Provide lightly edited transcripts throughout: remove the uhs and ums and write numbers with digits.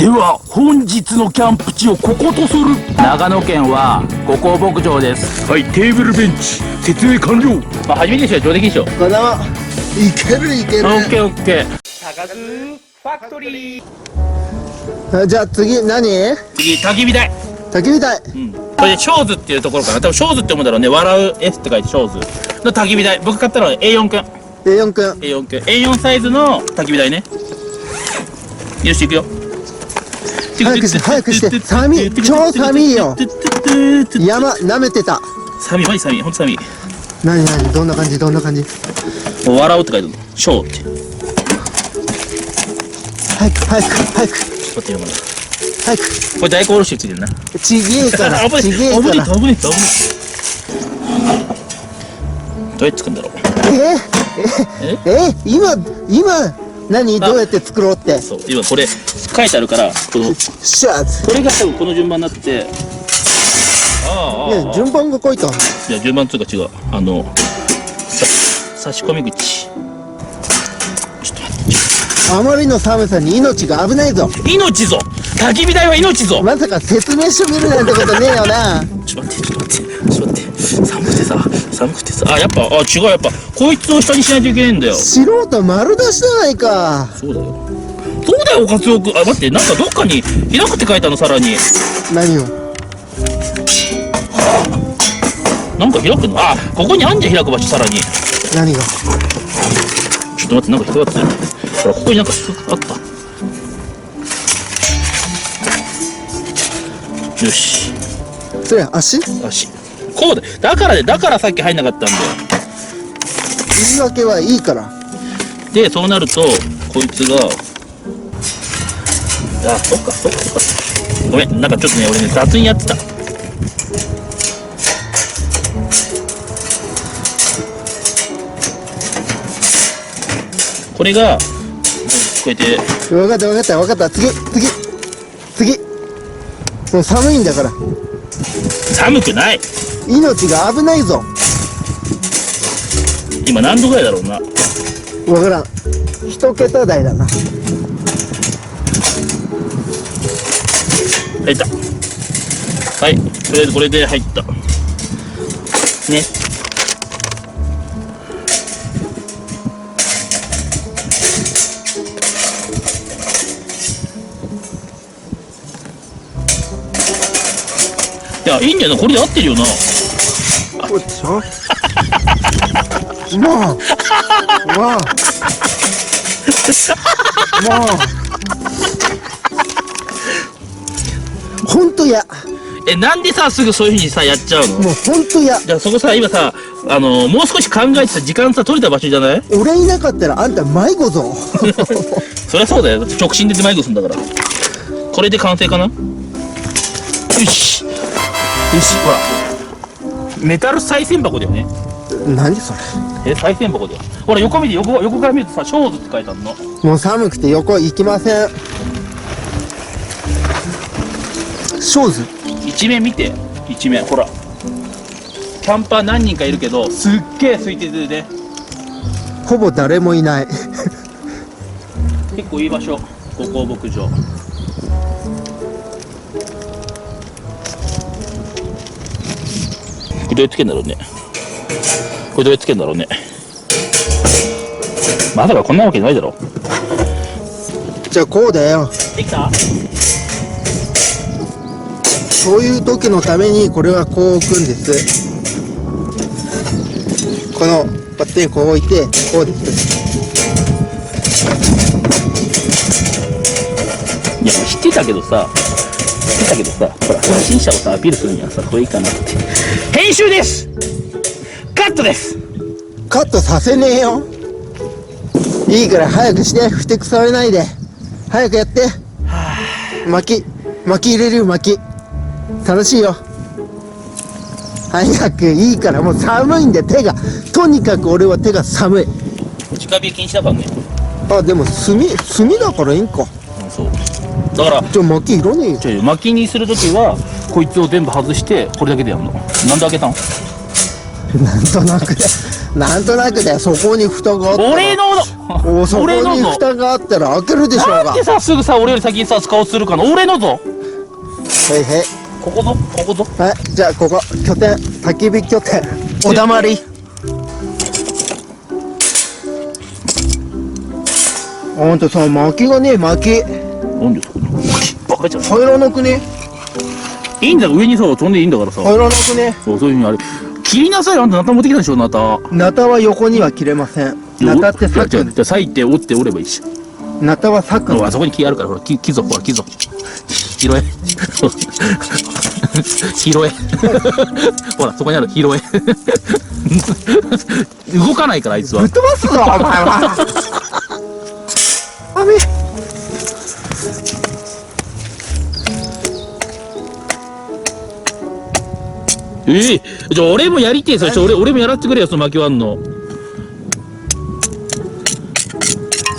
では本日のキャンプ地をこことする。長野県は五甲牧場です。はい、テーブルベンチ設営完了。まあ初めてでしょ、上出来でしょ。このいけるいける。オッケーオッケー。高津ファクトリー。じゃあ次何？次焚き火台。焚き火台。これでショーズっていうところかな。多分ショーズって思うんだろうね。笑う S って書いてショーズの焚き火台。僕買ったのは A4 くん。A4 くん。A4 くん。A4 サイズの焚き火台ね。よし、行くよ。早くして早くして。寒い、超寒いよ。山舐めてた。寒い、マジ寒い、ほんと寒い。何どんな感じどんな感じ？もう笑うって書いてあるの。ショーって。早く早く早く。ちょっと待ってよ、まだ。早く。これ大根おろしついてるな。ちげえから危ねえ、ちげえ危ねえ、から。危ねえ、危ねえ。どうやって作るんだろう。今何どうやって作ろうって？そう、今これ書いてあるから、このシャツ。これが多分この順番になって、ね順番が書いた。いや順番というか違う、差し込み口。ちょっと待って。あまりの寒さに命が危ないぞ。命ぞ。焚き火台は命ぞ。まさか説明書見るなんてことねえよな。ちょっと待って、ちょっと待って、ちょっと待って。寒くてさ、やっぱ、違う、やっぱ、こいつを下にしないといけないんだよ。素人丸出しじゃないか。そうだよ。そうだよ、カツオ君。待って、なんかどっかに開くって書いたの、さらに。何を？なんか開くの？ここにあんじゃん、開く場所、さらに。何が？ちょっと待って、なんか引っかかってる。ほら、ここになんかあった。よし。それ足？こうだ。だからさっき入んなかったんだよ。言い訳はいいから。で、そうなると、こいつが、そっか。ごめん、なんかちょっとね、俺ね、雑にやってた。これが、こうやって、分かった次。もう寒いんだから。寒くない。命が危ないぞ。今何度ぐらいだろうな。わからん。一桁台だな。入った。はい、とりあえずこれで入った。ね。いや、いいんだよな、これで合ってるよな。こうでしょ。もうほんとや。なんでさ、すぐそういう風にさ、やっちゃうの？もうほんとや。じゃあそこさ、今さ、もう少し考えてた時間さ、取れた場所じゃない？俺いなかったらあんた迷子ぞ。そりゃそうだよ。直進で迷子すんだから。これで完成かな？よし、ほら。メタル再銭箱だよね。何それ？再銭箱だよ。ほら、横から見るとさ、ショーズって書いてあるの。もう寒くて横行きません。ショーズ？一面見て。一面、ほら。キャンパー何人かいるけど、すっげえ空いてるね。ほぼ誰もいない。結構いい場所。五甲牧場。これどうやってつけんだろうね。まさかこんなわけないだろ。じゃあこうだよ。できた？そういう時のためにこれはこう置くんです。このバッテンこう置いてこうです。いや、知ってたけどさ、ほら、初心者をさ、アピールするにはさ、これいいかなって。編集です！カットです！カットさせねえよ。いいから早くして、ふてくされないで。早くやって。薪入れるよ、薪。楽しいよ。早く、いいからもう寒いんで手が。とにかく俺は手が寒い。直火禁止だからね。でも炭だからいいんか。そう。だから、じゃあ薪いらねえよ。薪にするときは、こいつを全部外して、これだけでやるの。なんで開けたの？なんとなくなんとなくでそこに蓋があったら俺のおそこに俺のぞ蓋があったら開けるでしょうが。なんでさすぐさ俺より先にさ使おうとするかな。俺のぞ。へいへい。ここぞここぞ。はい、じゃあここ拠点、焚き火拠点、おだまり。ほんとさ、薪がねえ薪なんでそこにバカじゃん。入らなくねいいんだよ、上にさ飛んでいいんだからさ。入らなくね。そういうふうにあれ切りなさいよ。あんたナタ持ってきたでしょ。ナタナタは横には切れません。ナタって裂く。じゃあ裂いて折って折ればいいし。ナタは裂く。あそこに木あるから、ほら木ぞ、ほら木ぞ拾え拾えほらそこにある拾え動かないからあいつは。ぶっ飛ばすぞお前はあべじゃあ俺もやりてえ。それ俺もやらせてくれよ、その薪割んの。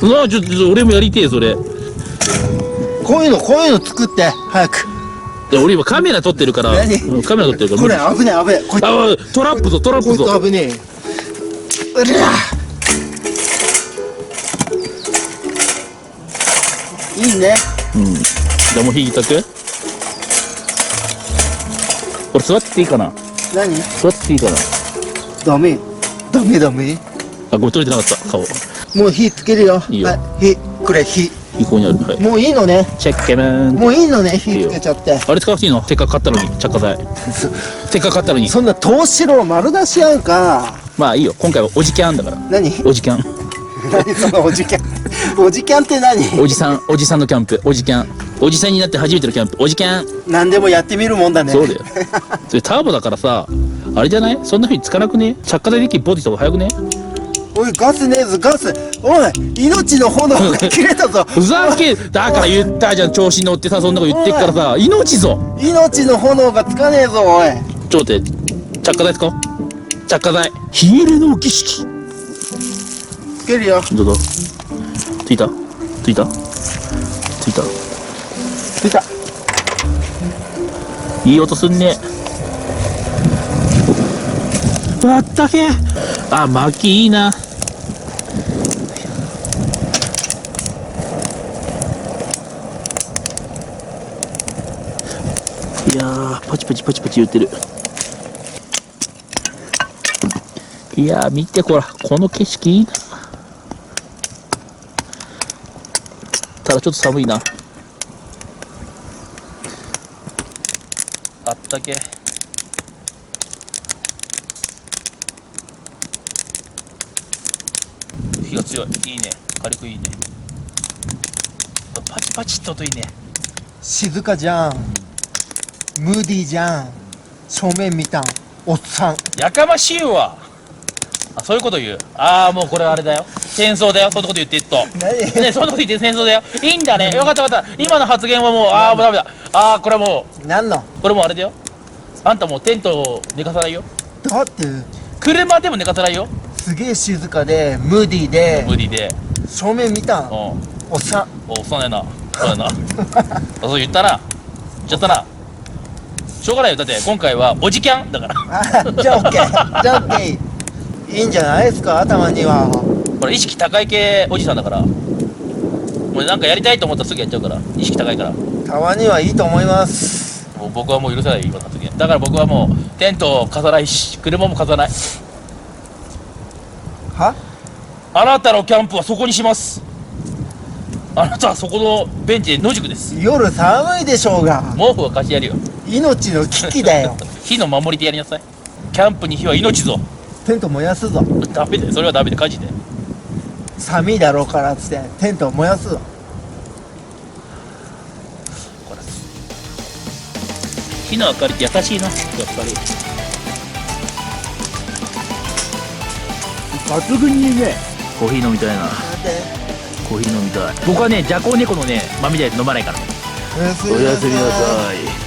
なあちょっと俺もやりてえそれ。こういうの作って早く。いや俺今カメラ撮ってるから。何うんカメラ撮ってるから。これ危ねえ危ねえ。こいつあトラップぞトラッこいプぞ。つ危ねえ。うりゃいいね。うん。じゃあもう火たく。これ座ってていいかな。何座ってていいかな。ダメダメ。あごめん撮れてなかった顔。もう火つけるよ。いいよはい、これ火。ここにある。はい。もういいのね。チェッケメン。もういいのね。火つけちゃって。あれ使わなくていいの。せっかく買ったのに着火剤。せっかく買ったのに。そんな投資炉丸出しやんか。まあいいよ。今回はおじキャンだから。何おじキャン。何そのおじキャン。おじキャンって何おじさんのキャンプ。おじキャン。おじさんになって初めてのキャンプ。おじキャン。何でもやってみるもんだね。そうだよ。それターボだからさ、あれじゃない？そんな風につかなくね？着火剤で一気にボディとか早くね？おい、ガスねえぞ、ガス。おい、命の炎が切れたぞ。ふざけ、だから言ったじゃん、調子に乗ってさ、そんなこと言ってっからさ、命ぞ。命の炎がつかねえぞ、おい。ちょっと待って、着火剤使おう。着火剤。火入れの儀式。つけるよ。どうぞ。ついた？ついた？出た。いい音すんね。あったけ。あ、薪いいな。いやー、パチパチ言ってる。いやー、見てこら、この景色いいな。ただちょっと寒いな。あったけ。火が強い。いいね。火力いいね。パチパチって音いいね。静かじゃん。ムーディーじゃん。正面見たん。おっさん。やかましいわ。あ、そういうこと言う。ああ、もうこれあれだよ。戦争だよ。そんなこと言ってっと。何ね、そんなこと言って戦争だよ。いいんだね。よかったよかった。今の発言はもう、ああ、もうダメだ。ああ、これはもなんのう、これもうあれだよ。あんたもうテントを寝かさないよ。だって、車でも寝かさないよ。すげえ静かで、ムーディーで、無理で。正面見たん。うん。おっさん。お、そうねな。そうやな。あ、そう言ったな。言っちゃったな。しょうがないよ。だって今回はおじキャンだから。あ、じゃあオッケー。じゃあオッケー。いいんじゃないですか、頭には。これ意識高い系おじさんだから。もうなんかやりたいと思ったらすぐやっちゃうから。意識高いから。たまにはいいと思います。もう僕はもう許せない今の発言。だから僕はもうテントを飾らないし、車も飾らない。はあなたのキャンプはそこにします。あなたはそこのベンチで野宿です。夜寒いでしょうが。毛布は貸してやるよ。命の危機だよ。火の守り手やりなさい。キャンプに火は命ぞ。テント燃やすぞ。ダメだよ。それはダメで火事で。寒いだろうからっつってテントを燃やすぞ。これ火の明かりって優しいな。やっぱり。抜群にね。コーヒー飲みたいな。コーヒー飲みたい。僕はね、ジャコウネコのね、豆みたいなやつ飲まないから。おやすおやすみなさい。